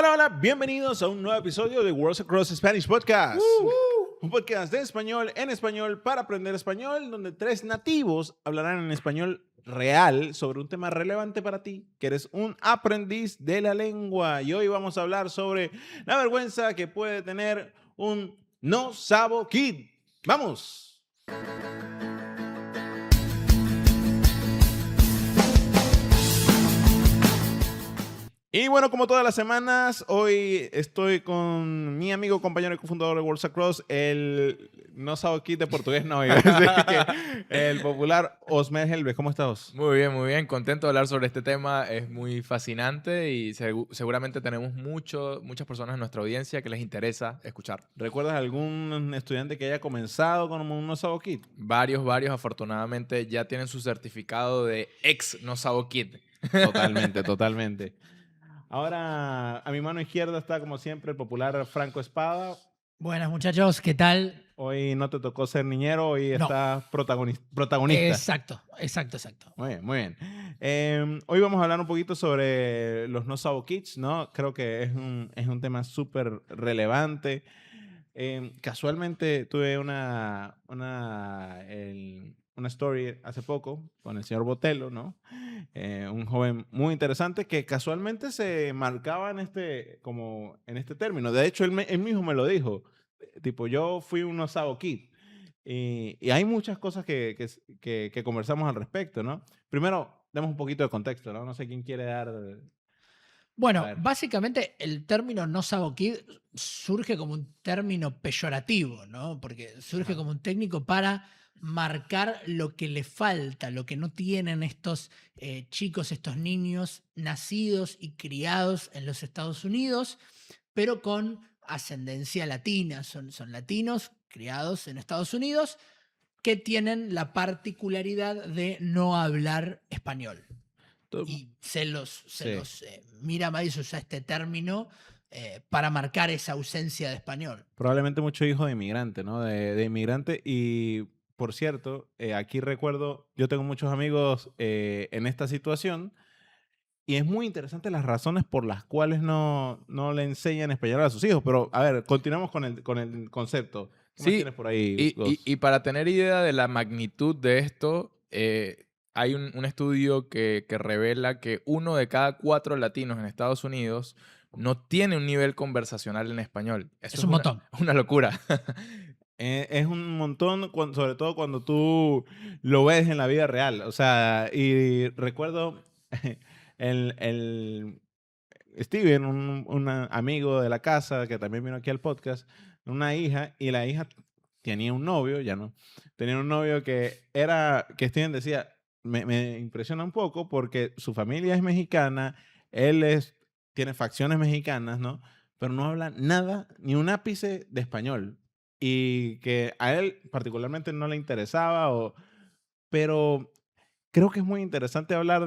Hola, hola, bienvenidos a un nuevo episodio de Worlds Across Spanish Podcast. Un podcast de español en español para aprender español, donde tres nativos hablarán en español real sobre un tema relevante para ti, que eres un aprendiz de la lengua. Y hoy vamos a hablar sobre la vergüenza que puede tener un no sabo kid. ¡Vamos! Y bueno, como todas las semanas, hoy estoy con mi amigo, compañero y cofundador de Worlds Across, el no sabo kid de portugués, no, iba a decir que el popular Osmer Helves. ¿Cómo estás? Muy bien, muy bien. Contento de hablar sobre este tema. Es muy fascinante y seguramente tenemos muchas personas en nuestra audiencia que les interesa escuchar. ¿Recuerdas algún estudiante que haya comenzado con un no sabo kid? Varios, afortunadamente, ya tienen su certificado de ex no sabo kid. Totalmente, totalmente. Ahora, a mi mano izquierda está, como siempre, el popular Franco Espada. Buenas muchachos, ¿qué tal? Hoy no te tocó ser niñero, hoy No. estás protagonista. Exacto. Muy bien, muy bien. Hoy vamos a hablar un poquito sobre los no sabo kids, ¿no? Creo que es un tema súper relevante. Casualmente tuve una story hace poco con el señor Botello, ¿no? Un joven muy interesante que casualmente se marcaba como en este término. De hecho, él mismo me lo dijo. Tipo, yo fui un no sabo kid. Y hay muchas cosas que conversamos al respecto, ¿no? Primero, demos un poquito de contexto, ¿no? No sé quién quiere dar... A Bueno, ver. básicamente el término no sabo kid surge como un término peyorativo, ¿no? Porque surge Ajá. como un técnico para marcar lo que le falta, lo que no tienen estos chicos, estos niños nacidos y criados en los Estados Unidos, pero con ascendencia latina. Son latinos criados en Estados Unidos que tienen la particularidad de no hablar español. Todo- Y se los Sí. mira mal y se usa este término para marcar esa ausencia de español. Probablemente mucho hijo de inmigrante, ¿no? De inmigrante. Y, por cierto, aquí recuerdo, yo tengo muchos amigos en esta situación y es muy interesante las razones por las cuales no le enseñan español a sus hijos. Pero, a ver, continuamos con el concepto. ¿Qué más tienes Sí, por ahí, y, y- Gus? y para tener idea de la magnitud de esto, hay un estudio que revela que 1 de cada 4 latinos en Estados Unidos no tiene un nivel conversacional en español. Eso Es es un montón. una locura. Es un montón, sobre todo cuando tú lo ves en la vida real. O sea, y recuerdo el Steven, un amigo de la casa que también vino aquí al podcast, una hija, y la hija tenía un novio, ya no, tenía un novio que Steven decía, me impresiona un poco porque su familia es mexicana, tiene facciones mexicanas, ¿no? Pero no habla nada, ni un ápice de español. Y que a él particularmente no le interesaba, pero creo que es muy interesante hablar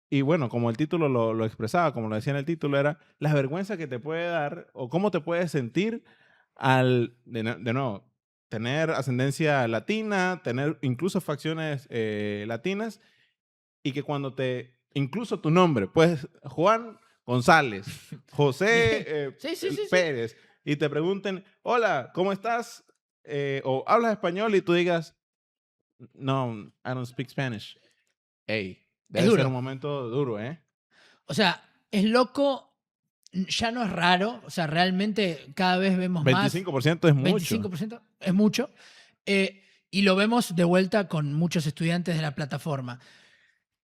y bueno, como el título lo expresaba, como lo decía en el título, era la vergüenza que te puede dar o cómo te puedes sentir de nuevo, tener ascendencia latina, tener incluso facciones latinas y que incluso tu nombre, pues Juan González, José Sí. Pérez, y te pregunten, hola, ¿cómo estás? O hablas español y tú digas, no, I don't speak Spanish. Hey, Es debe ser un duro. momento duro, ¿eh? O sea, es loco, ya no es raro. O sea, realmente cada vez vemos más. 25% es mucho. 25% es mucho. Y lo vemos de vuelta con muchos estudiantes de la plataforma.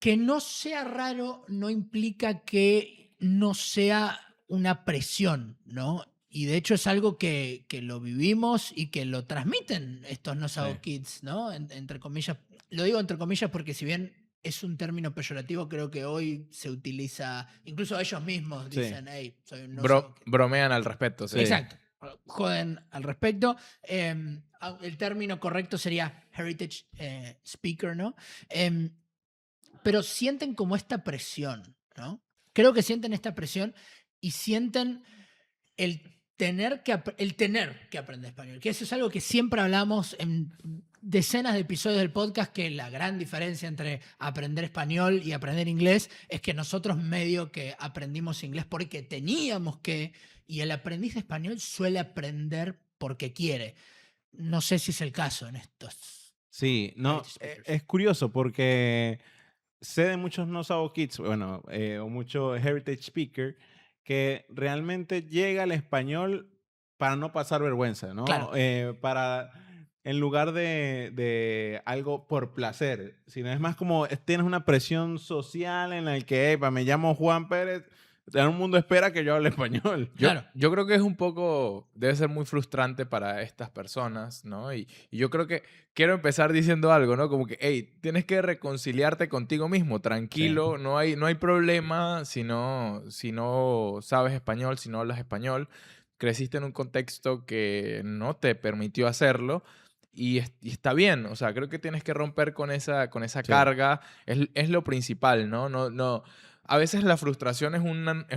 Que no sea raro no implica que no sea una presión, ¿no? Y de hecho es algo que lo vivimos y que lo transmiten estos no sabo Sí. kids, ¿no? Entre comillas. Lo digo entre comillas porque si bien es un término peyorativo, creo que hoy se utiliza, incluso ellos mismos Sí. dicen, hey, soy un no sabo kid. Bromean al respecto, sí. Sí. Exacto. Joden al respecto. El término correcto sería heritage speaker, ¿no? Pero sienten como esta presión, ¿no? Creo que sienten esta presión y sienten el tener que aprender español, que eso es algo que siempre hablamos en decenas de episodios del podcast que la gran diferencia entre aprender español y aprender inglés es que nosotros medio que aprendimos inglés porque teníamos que, y el aprendiz de español suele aprender porque quiere. No sé si es el caso en estos Sí, no, native speakers. es curioso porque sé de muchos no sabo kids, bueno, o muchos heritage speaker que realmente llega al español para no pasar vergüenza, ¿no? Claro. Para, en lugar de algo por placer, sino es más como tienes una presión social en la que, "Epa, me llamo Juan Pérez, en un mundo espera que yo hable español". Claro. Yo creo que es un poco, debe ser muy frustrante para estas personas, ¿no? Y yo creo que quiero empezar diciendo algo, ¿no? Como que, hey, tienes que reconciliarte contigo mismo, tranquilo, no hay problema si no sabes español, si no hablas español. Creciste en un contexto que no te permitió hacerlo. Y está bien, o sea, creo que tienes que romper con esa Sí. carga, es lo principal, ¿no? No, a veces la frustración es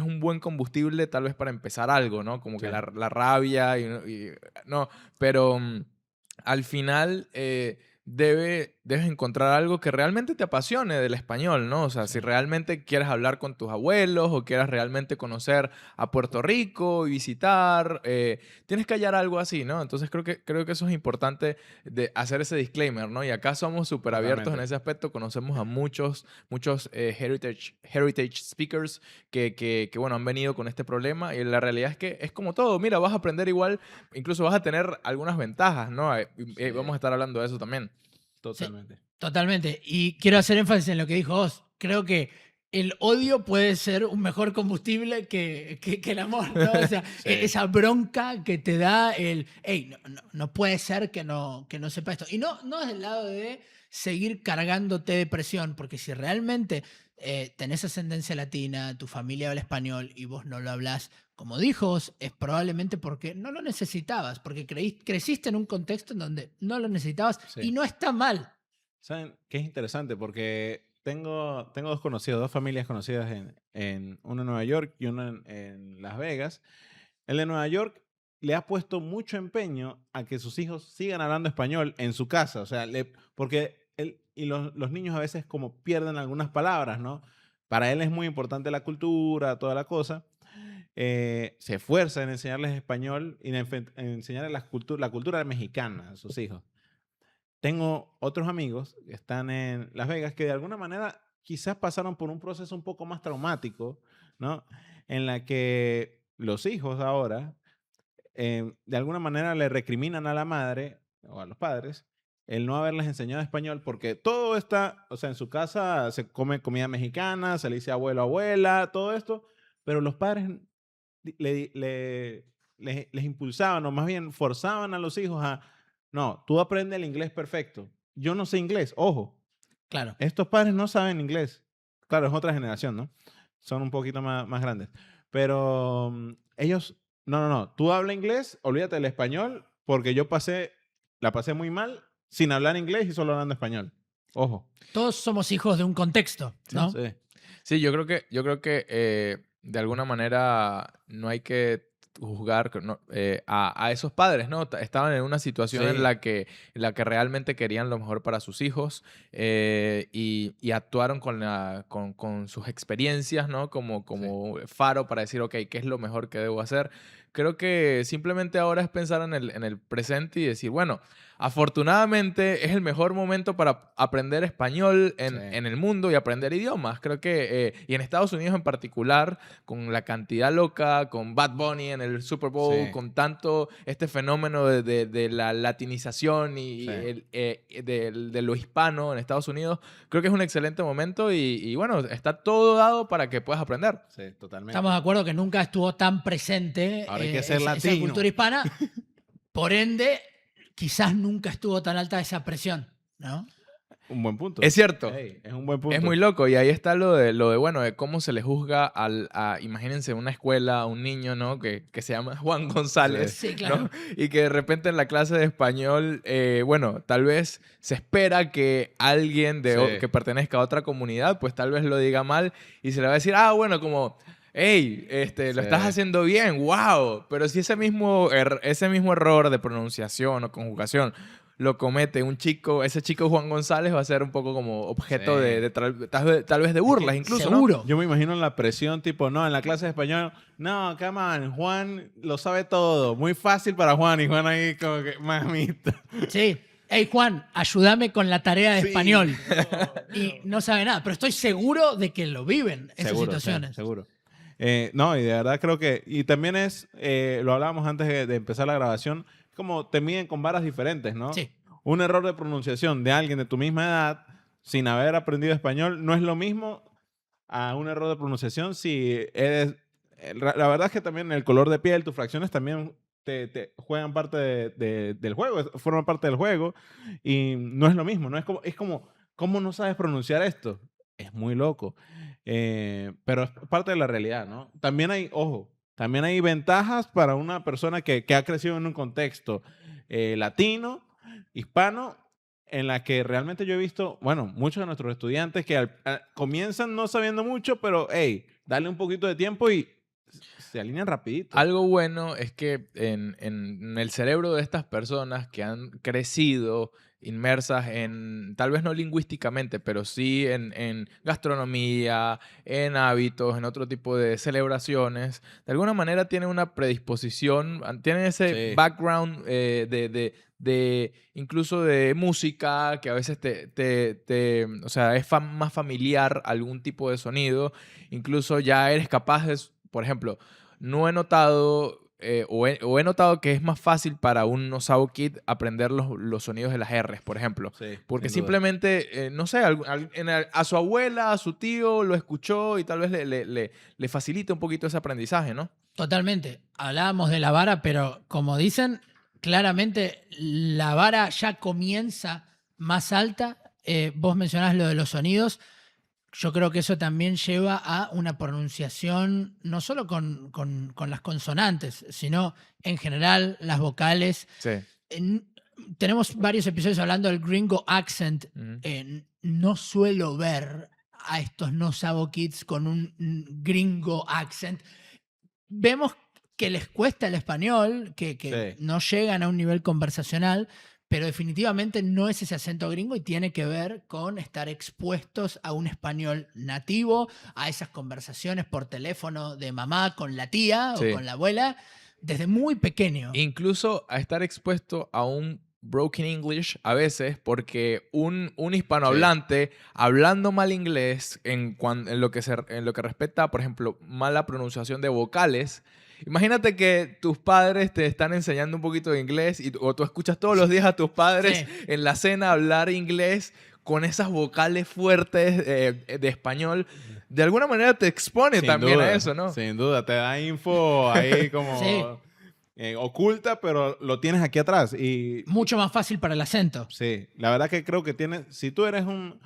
un buen combustible tal vez para empezar algo, ¿no? Como que Sí. la rabia no, pero al final debes encontrar algo que realmente te apasione del español, ¿no? O sea, si Sí. realmente quieres hablar con tus abuelos o quieras realmente conocer a Puerto Rico y visitar, tienes que hallar algo así, ¿no? Entonces creo que eso es importante de hacer ese disclaimer, ¿no? Y acá somos súper abiertos en Totalmente. ese aspecto, conocemos a muchos heritage speakers que, bueno, han venido con este problema y la realidad es que es como todo, mira, vas a aprender igual, incluso vas a tener algunas ventajas, ¿no? Sí. Vamos a estar hablando de eso también. Totalmente. Totalmente. Y quiero hacer énfasis en lo que dijo Oz. Creo que el odio puede ser un mejor combustible que el amor, ¿no? O sea, Sí. esa bronca que te da el, hey, no puede ser que no sepa esto. Y no es del lado de seguir cargándote de presión, porque si realmente tenés ascendencia latina, tu familia habla español y vos no lo hablás, como dijo Oz, es probablemente porque no lo necesitabas, porque creciste en un contexto en donde no lo necesitabas Sí. y no está mal. ¿Saben qué es interesante? Porque tengo dos conocidos, dos familias conocidas uno en Nueva York y uno en Las Vegas. El de Nueva York le ha puesto mucho empeño a que sus hijos sigan hablando español en su casa. O sea, porque él y los niños a veces como pierden algunas palabras, ¿no? Para él es muy importante la cultura, toda la cosa. Se esfuerza en enseñarles español y en enseñarles la cultura mexicana a sus hijos. Tengo otros amigos que están en Las Vegas que de alguna manera quizás pasaron por un proceso un poco más traumático, ¿no? En la que los hijos ahora de alguna manera le recriminan a la madre o a los padres el no haberles enseñado español porque todo está, o sea, en su casa se come comida mexicana, se le dice abuelo, abuela, todo esto, pero los padres les impulsaban o más bien forzaban a los hijos a, no, tú aprendes el inglés perfecto. Yo no sé inglés, ojo, Claro. estos padres no saben inglés. Claro, es otra generación, ¿no? Son un poquito más grandes. Pero ellos, no, tú habla inglés, olvídate del español, porque yo la pasé muy mal sin hablar inglés y solo hablando español. Ojo. Todos somos hijos de un contexto, ¿no? Sí. Sí, yo creo que de alguna manera no hay que juzgar a esos padres, ¿no? Estaban en una situación Sí. en la que realmente querían lo mejor para sus hijos y actuaron con sus experiencias, ¿no? Como faro para decir, ok, ¿qué es lo mejor que debo hacer? Creo que simplemente ahora es pensar en el presente y decir, bueno, afortunadamente es el mejor momento para aprender español Sí. en el mundo y aprender idiomas. Creo que, y en Estados Unidos en particular, con la cantidad loca, con Bad Bunny en el Super Bowl, Sí. con tanto este fenómeno de la latinización y Sí. de lo hispano en Estados Unidos, creo que es un excelente momento y bueno, está todo dado para que puedas aprender. Sí, totalmente. Estamos de acuerdo que nunca estuvo tan presente Ahora hay que ser esa latino. cultura hispana. Por ende, quizás nunca estuvo tan alta esa presión, ¿no? Un buen punto. Es cierto. Ey, es un buen punto. Es muy loco y ahí está lo de bueno, de cómo se le juzga imagínense una escuela a un niño, ¿no? Que se llama Juan González, Sí, claro. ¿no? Y que de repente en la clase de español, bueno, tal vez se espera que alguien Sí. que pertenezca a otra comunidad, pues tal vez lo diga mal y se le va a decir, bueno, como, hey, lo estás Sí. haciendo bien, wow. Pero si ese mismo error de pronunciación o conjugación lo comete un chico, ese chico Juan González va a ser un poco como objeto Sí. de tal vez de burlas incluso, ¿no? Seguro. Yo me imagino la presión, tipo, no, en la clase de español, no, come on, Juan lo sabe todo, muy fácil para Juan, y Juan ahí como que, mamita. Sí. Hey, Juan, ayúdame con la tarea de Sí. español. Y no sabe nada, pero estoy seguro de que lo viven esas Seguro, sí, situaciones. seguro. No, y de verdad creo que, y también es, lo hablábamos antes de empezar la grabación, como te miden con varas diferentes, ¿no? Sí. Un error de pronunciación de alguien de tu misma edad, sin haber aprendido español, no es lo mismo a un error de pronunciación si eres... La verdad es que también el color de piel, tus fracciones también te juegan parte del juego, forman parte del juego, y no es lo mismo, ¿no? Es como, ¿cómo no sabes pronunciar esto? Es muy loco. Pero es parte de la realidad, ¿no? También hay, ojo, también hay ventajas para una persona que ha crecido en un contexto latino, hispano, en la que realmente yo he visto, bueno, muchos de nuestros estudiantes que comienzan no sabiendo mucho, pero, hey, dale un poquito de tiempo y se alinean rapidito. Algo bueno es que en el cerebro de estas personas que han crecido inmersas en, tal vez no lingüísticamente, pero sí en gastronomía, en hábitos, en otro tipo de celebraciones, de alguna manera tienen una predisposición, tienen ese Sí. background de incluso de música, que a veces o sea, es más familiar algún tipo de sonido, incluso ya eres capaz de, por ejemplo, no he notado, o he notado que es más fácil para un Osavo Kid aprender los sonidos de las R's, por ejemplo. Sí, Porque sin duda. simplemente, no sé, a su abuela, a su tío lo escuchó y tal vez le facilita un poquito ese aprendizaje, ¿no? Totalmente. Hablábamos de la vara, pero como dicen, claramente la vara ya comienza más alta. Vos mencionás lo de los sonidos. Yo creo que eso también lleva a una pronunciación, no solo con las consonantes, sino en general las vocales. Sí. Tenemos varios episodios hablando del gringo accent. Ujú. No suelo ver a estos no sabo kids con un gringo accent. Vemos que les cuesta el español, que Sí. no llegan a un nivel conversacional, pero definitivamente no es ese acento gringo y tiene que ver con estar expuestos a un español nativo, a esas conversaciones por teléfono de mamá con la tía Sí. o con la abuela, desde muy pequeño. Incluso a estar expuesto a un broken English a veces, porque un hispanohablante hablando mal inglés en lo que respecta, por ejemplo, mala pronunciación de vocales. Imagínate que tus padres te están enseñando un poquito de inglés o tú escuchas todos los días a tus padres Sí. en la cena hablar inglés con esas vocales fuertes de español. De alguna manera te expone Sin también duda, a eso, ¿no? Sin duda, te da info ahí como Sí. oculta, pero lo tienes aquí atrás. Y Mucho más fácil para el acento. sí, la verdad que creo que tienes, si tú eres un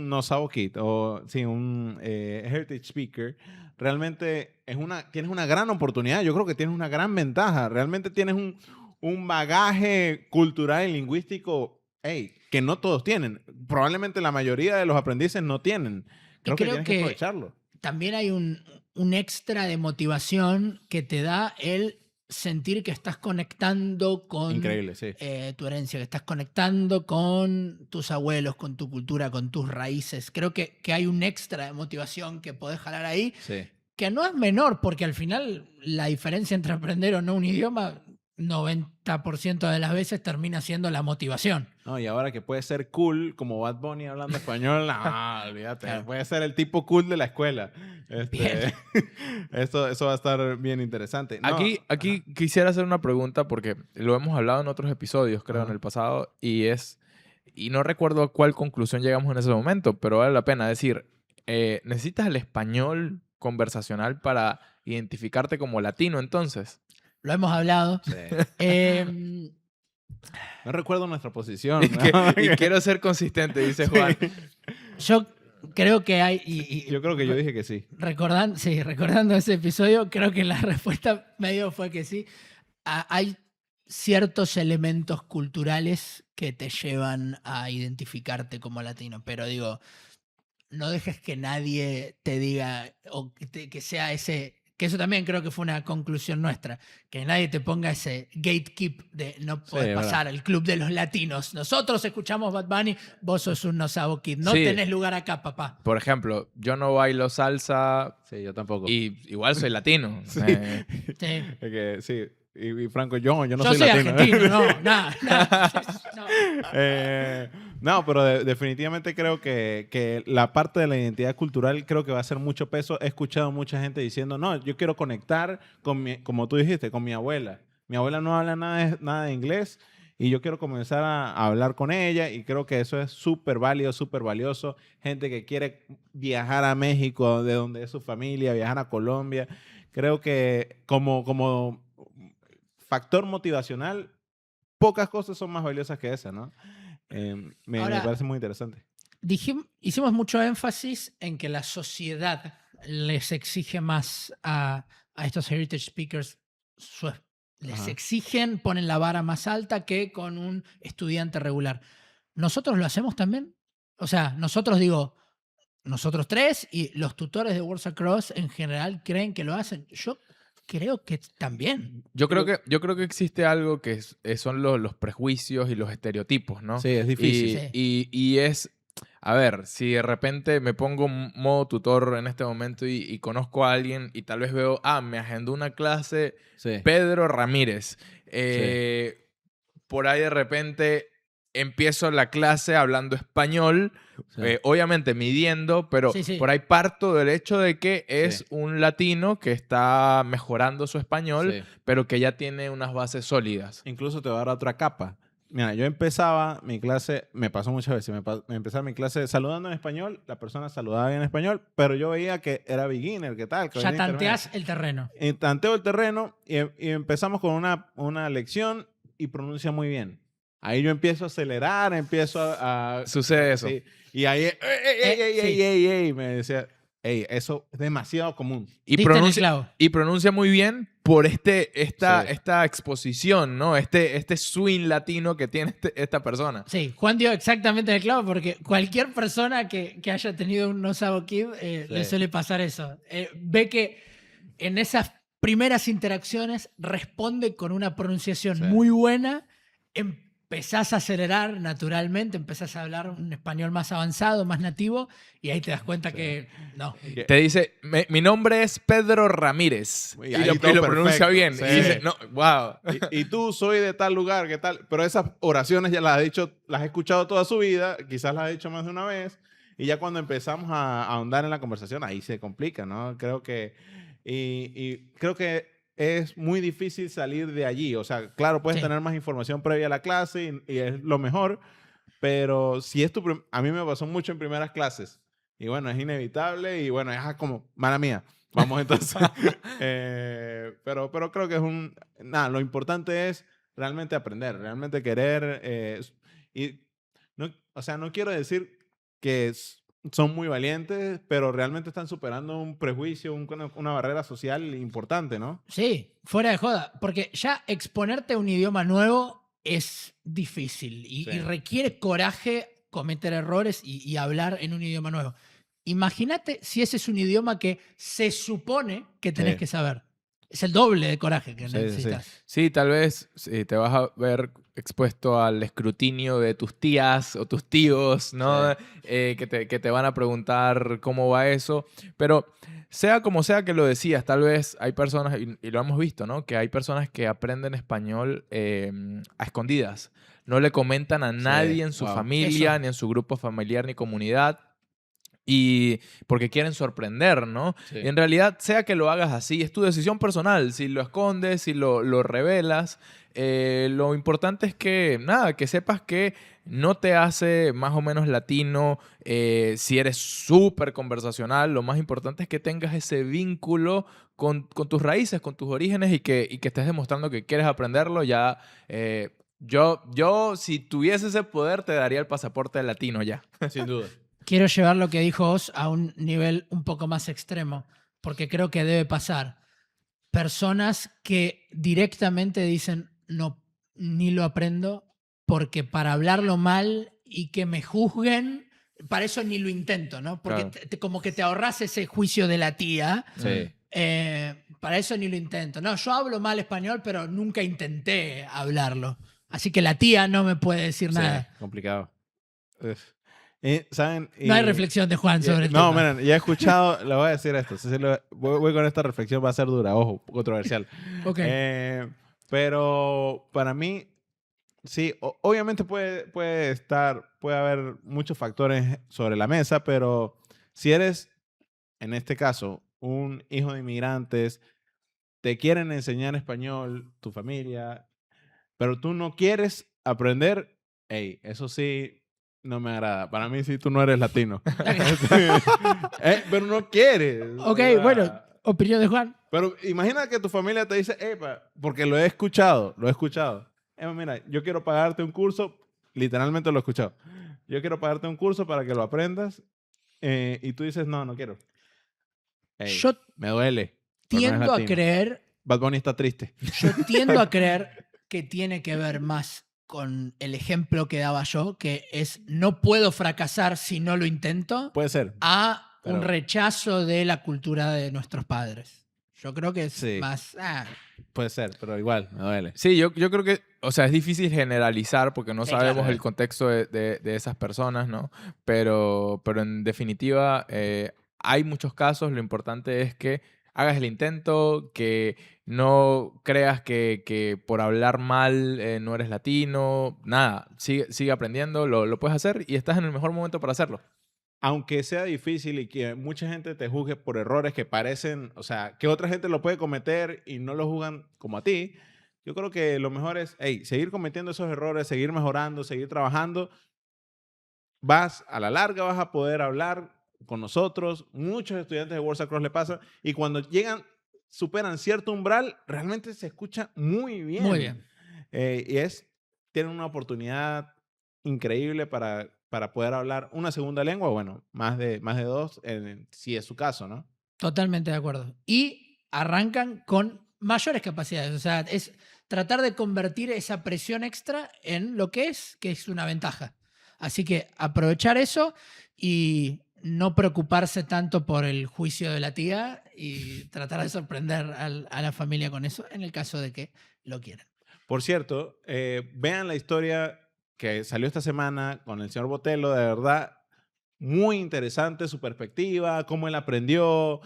no-sabo kid o sí, un heritage speaker, realmente tienes una gran oportunidad. Yo creo que tienes una gran ventaja. Realmente tienes un bagaje cultural y lingüístico, hey, que no todos tienen. Probablemente la mayoría de los aprendices no tienen. Creo que creo tienes que que aprovecharlo. también hay un extra de motivación que te da el sentir que estás conectando con Increíble, sí. tu herencia, que estás conectando con tus abuelos, con tu cultura, con tus raíces. Creo que hay un extra de motivación que podés jalar ahí, Sí. que no es menor, porque al final la diferencia entre aprender o no un idioma, 90% de las veces termina siendo la motivación. No, y ahora que puede ser cool como Bad Bunny hablando español, no, olvídate. Claro. Puede ser el tipo cool de la escuela. Bien. Eso va a estar bien interesante. No, Aquí quisiera hacer una pregunta porque lo hemos hablado en otros episodios, creo, en Ajá. el pasado, y no recuerdo a cuál conclusión llegamos en ese momento, pero vale la pena decir, ¿necesitas el español conversacional para identificarte como latino entonces? Lo hemos hablado. Sí. Eh, No recuerdo nuestra posición. Y, ¿no? y quiero ser consistente, dice Juan. yo creo que hay... Yo creo que yo dije que sí. recordando ese episodio, creo que la respuesta medio fue que sí. Hay ciertos elementos culturales que te llevan a identificarte como latino, pero digo, no dejes que nadie te diga o que sea ese Que eso también creo que fue una conclusión nuestra. Que nadie te ponga ese gatekeep de no poder pasar al club de los latinos. Nosotros escuchamos Bad Bunny, vos sos un no sabo kid. No tenés lugar acá, papá. Por ejemplo, yo no bailo salsa. Sí, yo tampoco. Y igual soy latino. Sí. Sí. Sí. Y Franco, yo no Yo soy soy latino. argentino, no, nada. No, pero definitivamente creo que la parte de la identidad cultural creo que va a ser mucho peso. He escuchado mucha gente diciendo, no, yo quiero conectar como tú dijiste, con mi abuela. Mi abuela no habla nada de inglés y yo quiero comenzar a hablar con ella y creo que eso es súper válido, súper valioso. Gente que quiere viajar a México, de donde es su familia, viajar a Colombia. Creo que como factor motivacional, pocas cosas son más valiosas que esa, ¿no? Me parece muy interesante. Hicimos mucho énfasis en que la sociedad les exige más a estos heritage speakers. Les exigen, ponen la vara más alta que con un estudiante regular. ¿Nosotros lo hacemos también? O sea, nosotros tres y los tutores de Worlds Across en general creen que lo hacen. Yo creo que también. Yo creo que existe algo que son los prejuicios y los estereotipos, ¿no? Sí, es difícil. Y es, a ver, si de repente me pongo en modo tutor en este momento y conozco a alguien y tal vez veo, me agendó una clase Pedro Ramírez. Por ahí de repente empiezo la clase hablando español, obviamente midiendo, pero por ahí parto del hecho de que es un latino que está mejorando su español, pero que ya tiene unas bases sólidas. Incluso te va a dar otra capa. Mira, yo empezaba mi clase, me pasó muchas veces, me empezaba mi clase saludando en español, la persona saludaba en español, pero yo veía que era beginner, ¿qué tal? Ya tanteás el terreno. Tanteo el terreno y empezamos con una lección y pronuncia muy bien. Ahí yo empiezo a acelerar, empiezo a Sucede eso. Sí, y ahí, ey, me decía, eso es demasiado común. Y pronuncia muy bien por esta exposición, ¿no? Este swing latino que tiene esta persona. Sí, Juan dio exactamente el clavo porque cualquier persona que haya tenido un no sabo kid le suele pasar eso. Ve que en esas primeras interacciones responde con una pronunciación muy buena, empezás a acelerar naturalmente, empezás a hablar un español más avanzado, más nativo, y ahí te das cuenta que no. Te dice, mi nombre es Pedro Ramírez. Y lo pronuncia bien. Sí. Y dice, no, wow. Y tú soy de tal lugar, ¿qué tal? Pero esas oraciones ya las ha escuchado toda su vida, quizás las ha dicho más de una vez, y ya cuando empezamos a ahondar en la conversación, ahí se complica, ¿no? Creo que... Y creo que es muy difícil salir de allí. O sea, claro, puedes tener más información previa a la clase y es lo mejor, pero si es a mí me pasó mucho en primeras clases. Y bueno, es inevitable y bueno, es como, mala mía, vamos entonces. Pero creo que es nada, lo importante es realmente aprender, realmente querer. O sea, no quiero decir que son muy valientes, pero realmente están superando un prejuicio, una barrera social importante, ¿no? Sí, fuera de joda, porque ya exponerte a un idioma nuevo es difícil y requiere coraje cometer errores y hablar en un idioma nuevo. Imagínate si ese es un idioma que se supone que tenés que saber. Es el doble de coraje que necesitas. Sí, tal vez te vas a ver expuesto al escrutinio de tus tías o tus tíos, ¿no? Que te van a preguntar cómo va eso. Pero sea como sea que lo decías, tal vez hay personas, y lo hemos visto, ¿no? Que hay personas que aprenden español a escondidas. No le comentan a nadie en su familia, ni en su grupo familiar, ni comunidad. Y porque quieren sorprender, ¿no? Y en realidad, sea que lo hagas así, es tu decisión personal. Si lo escondes, si lo revelas, lo importante es que, que sepas que no te hace más o menos latino. Si eres súper conversacional, lo más importante es que tengas ese vínculo con tus raíces, con tus orígenes y que estés demostrando que quieres aprenderlo. Ya, yo, si tuviese ese poder, te daría el pasaporte latino ya. Sin duda. Quiero llevar lo que dijo Oz a un nivel un poco más extremo, porque creo que debe pasar. Personas que directamente dicen, no, ni lo aprendo, porque para hablarlo mal y que me juzguen, para eso ni lo intento, ¿no? Porque como que te ahorras ese juicio de la tía. Para eso ni lo intento. No, yo hablo mal español, pero nunca intenté hablarlo. Así que la tía no me puede decir nada. Complicado. Uf. ¿Saben? No hay reflexión de Juan sobre el no, tema. miren, ya he escuchado, le voy a decir esto. Voy con esta reflexión, va a ser dura, ojo, controversial. Ok. Pero para mí, sí, obviamente puede haber muchos factores sobre la mesa, pero si eres, en este caso, un hijo de inmigrantes, te quieren enseñar español, tu familia, pero tú no quieres aprender, hey, eso sí no me agrada. Para mí sí tú no eres latino. Pero no quieres. Ok, o sea, bueno, opinión de Juan. pero imagina que tu familia te dice, epa, porque lo he escuchado. Mira, yo quiero pagarte un curso, literalmente lo he escuchado. Yo quiero pagarte un curso para que lo aprendas y tú dices, no quiero. Hey, Yo me duele. Pero no eres tiendo a latino. creer, Bad Bunny está triste. yo tiendo a creer que tiene que ver más con el ejemplo que daba yo, que es no puedo fracasar si no lo intento, Puede ser. a un pero- rechazo de la cultura de nuestros padres. Yo creo que es Sí. más... Puede ser, pero igual, me duele. Sí, yo creo que, o sea, es difícil generalizar porque no Sí, sabemos claro. el contexto de esas personas, ¿no? Pero en definitiva, hay muchos casos. Lo importante es que hagas el intento, que no creas que por hablar mal no eres latino. Nada, sigue aprendiendo, lo puedes hacer y estás en el mejor momento para hacerlo. Aunque sea difícil y que mucha gente te juzgue por errores que parecen, o sea, que otra gente lo puede cometer y no lo juzgan como a ti, yo creo que lo mejor es, hey, seguir cometiendo esos errores, seguir mejorando, seguir trabajando. A la larga vas a poder hablar con nosotros. Muchos estudiantes de World Cross le pasa y cuando superan cierto umbral, realmente se escucha muy bien. Muy bien. Tienen una oportunidad increíble para poder hablar una segunda lengua, bueno, más de dos, si es su caso, ¿no? Totalmente de acuerdo. Y arrancan con mayores capacidades. O sea, es tratar de convertir esa presión extra en lo que es una ventaja. Así que aprovechar eso y no preocuparse tanto por el juicio de la tía y tratar de sorprender a la familia con eso en el caso de que lo quieran. Por cierto, vean la historia que salió esta semana con el señor Botello, de verdad, muy interesante su perspectiva, cómo él aprendió,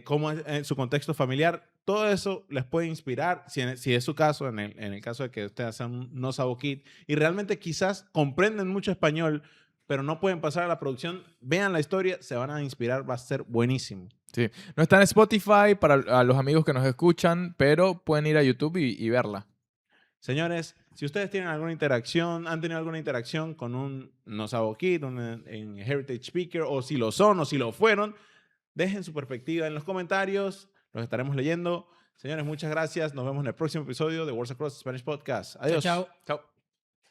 cómo es en su contexto familiar. Todo eso les puede inspirar, si es su caso, en el caso de que ustedes sean un no sabo kid, y realmente quizás comprenden mucho español, pero no pueden pasar a la producción. Vean la historia, se van a inspirar, va a ser buenísimo. Sí. No está en Spotify para a los amigos que nos escuchan, pero pueden ir a YouTube y verla. Señores, si ustedes tienen alguna interacción, han tenido alguna interacción con un no sabo kid, en Heritage Speaker, o si lo son o si lo fueron, dejen su perspectiva en los comentarios. Los estaremos leyendo. Señores, muchas gracias. Nos vemos en el próximo episodio de Words Across Spanish Podcast. Adiós. Chao, chao. Chao.